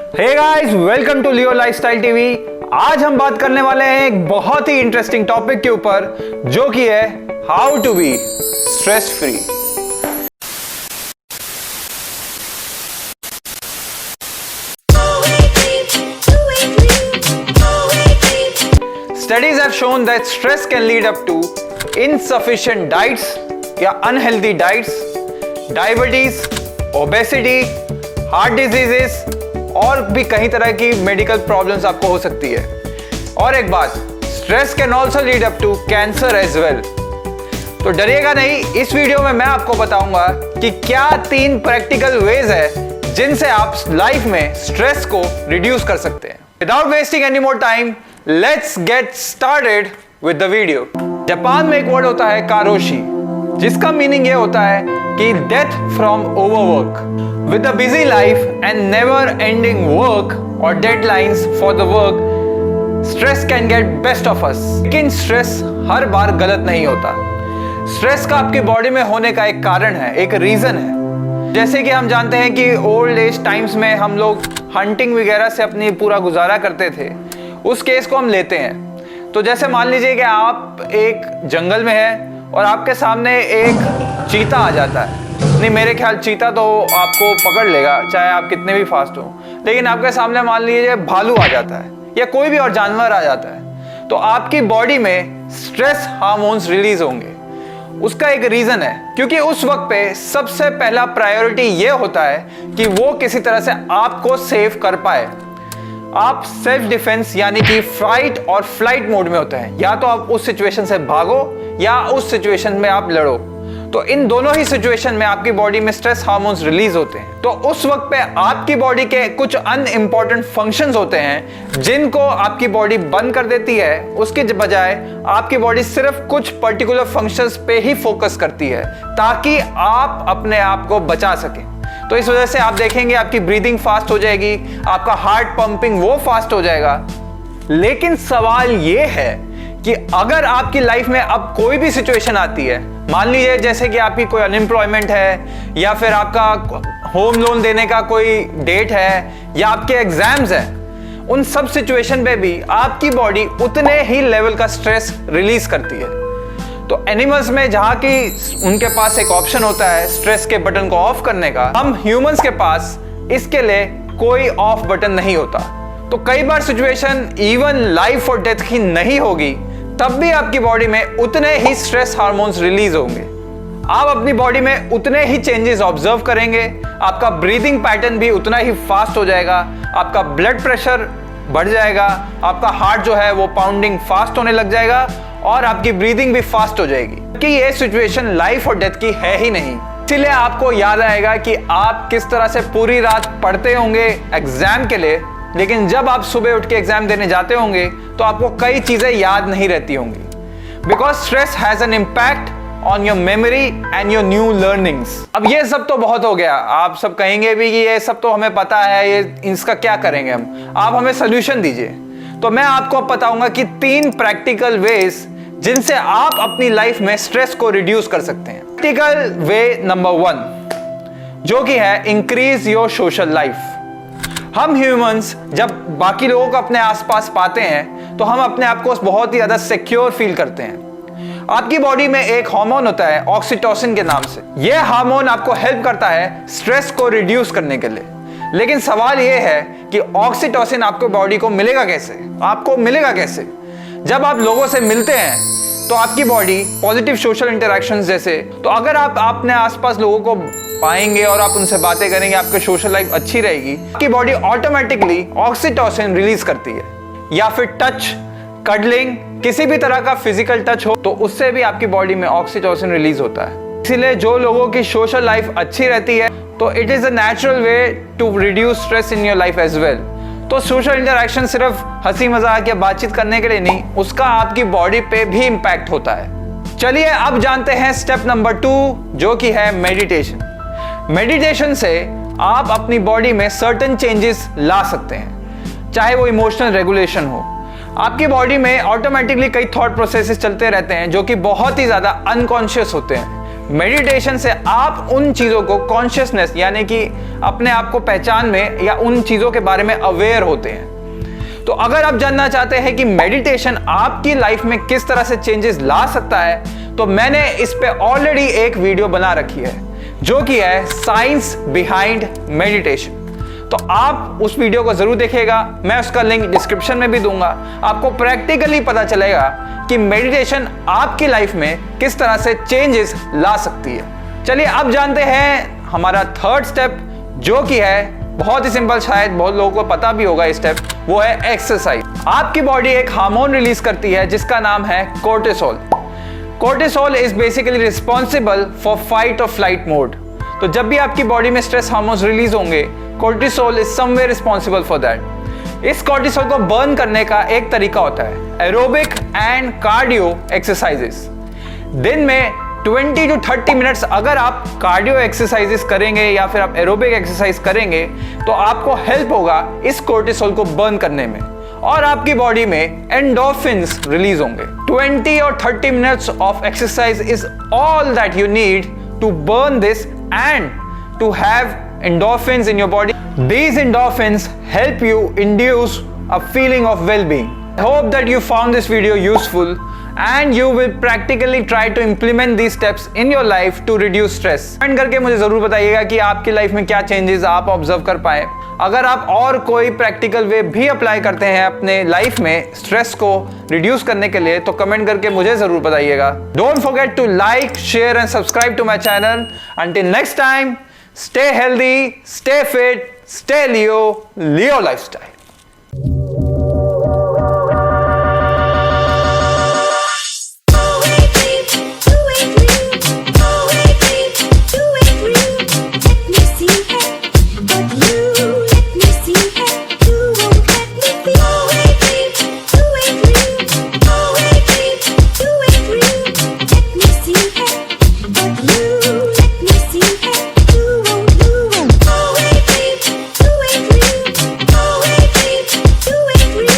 Hey guys, welcome to Leo lifestyle TV. आज हम बात करने वाले हैं एक बहुत ही इंटरेस्टिंग टॉपिक के ऊपर, जो कि है how to be stress free. Studies have shown that stress can lead up to insufficient diets या unhealthy diets, diabetes, obesity, heart diseases और भी कई तरह की मेडिकल प्रॉब्लम्स आपको हो सकती है। और एक बात, stress can also lead up to cancer as well. तो डरिएगा नहीं, इस वीडियो में मैं आपको बताऊंगा कि क्या 3 प्रैक्टिकल वेज है जिनसे आप लाइफ में स्ट्रेस को रिड्यूस कर सकते हैं। Without wasting any more time, let's get started with the video. Japan में एक वर्ड होता है कारोशी, जिसका मीनिंग ये होता है कि death from overwork. With a busy life and never ending work और deadlines for the work, stress can get best of us. लेकिन स्ट्रेस हर बार गलत नहीं होता। स्ट्रेस का आपकी बॉडी में होने का एक कारण है, एक रीजन है। जैसे कि हम जानते हैं कि ओल्ड एज टाइम्स में हम लोग हंटिंग वगैरह से अपनी पूरा गुजारा करते थे। उस केस को हम लेते हैं। तो जैसे मान लीजिए कि आप एक जंगल में हैं और आपके सामने एक चीता आ जाता है। नहीं, मेरे ख्याल चीता तो आपको पकड़ लेगा चाहे आप कितने भी फास्ट हो, लेकिन आपके सामने मान लीजिए भालू आ जाता है या कोई भी और जानवर आ जाता है, तो आपकी बॉडी में स्ट्रेस हार्मोन्स रिलीज होंगे। उसका एक रीजन है, क्योंकि उस वक्त पे सबसे पहला प्रायोरिटी ये होता है कि वो किसी तरह से आपको सेव कर पाए। आप सेल्फ डिफेंस यानी कि फाइट और फ्लाइट मोड में होते हैं। या तो आप उस सिचुएशन से भागो या उस सिचुएशन में आप लड़ो। तो इन दोनों ही सिचुएशन में आपकी बॉडी में स्ट्रेस हार्मोन्स रिलीज होते हैं। तो उस वक्त पे आपकी बॉडी के कुछ अनइम्पॉर्टेंट फंक्शंस होते हैं जिनको आपकी बॉडी बंद कर देती है। उसके बजाय आपकी बॉडी सिर्फ कुछ पर्टिकुलर फंक्शंस पे ही फोकस करती है, ताकि आप अपने आप को बचा सकें। तो इस वजह से आप देखेंगे आपकी ब्रीदिंग फास्ट हो जाएगी, आपका हार्ट पंपिंग वो फास्ट हो जाएगा। लेकिन सवाल ये है कि अगर आपकी लाइफ में अब कोई भी सिचुएशन आती है, मान लीजिए जैसे कि आपकी कोई अनएम्प्लॉयमेंट है, या फिर आपका होम लोन देने का कोई डेट है, या आपके एग्जाम्स हैं, उन सब सिचुएशन पे भी आपकी बॉडी उतने ही लेवल का स्ट्रेस रिलीज करती है। तो एनिमल्स में जहां की उनके पास एक ऑप्शन होता है स्ट्रेस के बटन को ऑफ करने का, हम ह्यूमंस के पास इसके लिए कोई ऑफ बटन नहीं होता। तो कई बार सिचुएशन इवन लाइफ और डेथ की नहीं होगी, तब भी आपकी बॉडी में उतने ही स्ट्रेस हार्मोन्स रिलीज होंगे। आप अपनी बॉडी में उतने ही चेंजेस ऑब्जर्व करेंगे, आपका ब्रीदिंग पैटर्न भी उतना ही फास्ट हो जाएगा, आपका ब्लड प्रेशर बढ़ जाएगा, आपका हार्ट जो है वो पाउंडिंग फास्ट होने लग जाएगा और आपकी ब्रीदिंग भी फास्ट हो जाएगी। कि ये सिचुएशन लाइफ और डेथ की है ही नहीं। इसलिए आपको याद आएगा कि आप किस तरह से पूरी रात पढ़ते होंगे एग्जाम के लिए, लेकिन जब आप सुबह उठ के एग्जाम देने जाते होंगे तो आपको कई चीजें याद नहीं रहती होंगी। Because stress has an impact on your memory and your new learnings. अब ये सब तो बहुत हो गया, आप सब कहेंगे भी कि ये सब तो हमें पता है, ये इसका क्या करेंगे हम, आप हमें सोल्यूशन दीजिए। तो मैं आपको बताऊंगा कि 3 प्रैक्टिकल वेज जिनसे आप अपनी लाइफ में स्ट्रेस को रिड्यूस कर सकते हैं। प्रैक्टिकल वे नंबर 1, जो कि है इंक्रीज योर सोशल लाइफ। हम ह्यूमंस जब बाकी लोगों को अपने आसपास पाते हैं तो हम अपने आप को बहुत ही ज्यादा सिक्योर फील करते हैं। आपकी बॉडी में एक हार्मोन होता है ऑक्सीटोसिन के नाम से। यह हार्मोन आपको हेल्प करता है स्ट्रेस को रिड्यूस करने के लिए। लेकिन सवाल यह है कि ऑक्सीटोसिन आपको बॉडी को मिलेगा कैसे? आपको मिलेगा कैसे? जब आप लोगों से मिलते हैं तो आपकी बॉडी पॉजिटिव सोशल इंटरेक्शंस जैसे, तो अगर आप अपने आसपास लोगों को पाएंगे और आप उनसे बातें करेंगे, आपकी सोशल लाइफ अच्छी रहेगी, आपकी बॉडी ऑटोमेटिकली ऑक्सीटोसिन रिलीज करती है। या फिर टच, कडलिंग, किसी भी तरह का फिजिकल टच हो तो उससे भी आपकी बॉडी में ऑक्सीटोसिन रिलीज होता है। इसीलिए जो लोगों की सोशल लाइफ अच्छी रहती है तो it is a natural way to reduce stress in your life as well. तो सोशल इंटरेक्शन सिर्फ हंसी मजाक या बातचीत करने के लिए नहीं, उसका आपकी बॉडी पे भी इंपैक्ट होता है। चलिए अब जानते हैं स्टेप नंबर 2, जो कि है मेडिटेशन। मेडिटेशन से आप अपनी बॉडी में सर्टेन चेंजेस ला सकते हैं, चाहे वो इमोशनल रेगुलेशन हो। आपकी बॉडी में ऑटोमेटिकली कई थॉट प्रोसेसेस चलते रहते हैं जो कि बहुत ही ज्यादा अनकॉन्शियस होते हैं। मेडिटेशन से आप उन चीज़ों को कॉन्शियसनेस यानी कि अपने आप को पहचान में या उन चीज़ों के बारे में अवेयर होते हैं। तो अगर आप जानना चाहते हैं कि मेडिटेशन आपकी लाइफ में किस तरह से चेंजेस ला सकता है, तो मैंने इस पे ऑलरेडी एक वीडियो बना रखी है जो कि है साइंस बिहाइंड मेडिटेशन। तो आप उस वीडियो को जरूर देखिएगा, मैं उसका लिंक डिस्क्रिप्शन में भी दूंगा। आपको प्रैक्टिकली पता चलेगा कि मेडिटेशन आपकी लाइफ में किस तरह से चेंजेस ला सकती है। चलिए अब जानते हैं हमारा थर्ड स्टेप, जो कि है बहुत ही सिंपल, शायद बहुत लोगों को पता भी होगा। स्टेप वो है एक्सरसाइज। आपकी बॉडी एक हार्मोन रिलीज करती है जिसका नाम है cortisol. Cortisol is basically responsible for fight और फ्लाइट मोड। तो जब भी आपकी बॉडी में स्ट्रेस हार्मोन्स रिलीज होंगे, cortisol is somewhere responsible for that. इस कोर्टिसोल को बर्न करने का एक तरीका होता है एरोबिक एंड कार्डियो एक्सरसाइजेस। दिन में 20 to 30 मिनट्स अगर आप कार्डियो एक्सरसाइजेस करेंगे या फिर आप एरोबिक एक्सरसाइज करेंगे तो आपको हेल्प होगा इस कोर्टिसोल को बर्न करने में और आपकी बॉडी में एंडोर्फिन्स रिलीज होंगे। 20 और 30 minutes of exercise is all that you need to burn this and to have endorphins in your body. These endorphins help you induce a feeling of well-being. I hope that you found this video useful and you will practically try to implement these steps in your life to reduce stress. Comment करके मुझे ज़रूर बताइएगा कि आपकी life में क्या changes आप observe कर पाए। अगर आप और कोई प्रैक्टिकल वे भी अप्लाई करते हैं अपने लाइफ में स्ट्रेस को रिड्यूस करने के लिए, तो कमेंट करके मुझे ज़रूर बताइएगा। Don't forget to like, share and subscribe to my channel. Until next time, stay healthy, stay fit, stay Leo, Leo lifestyle.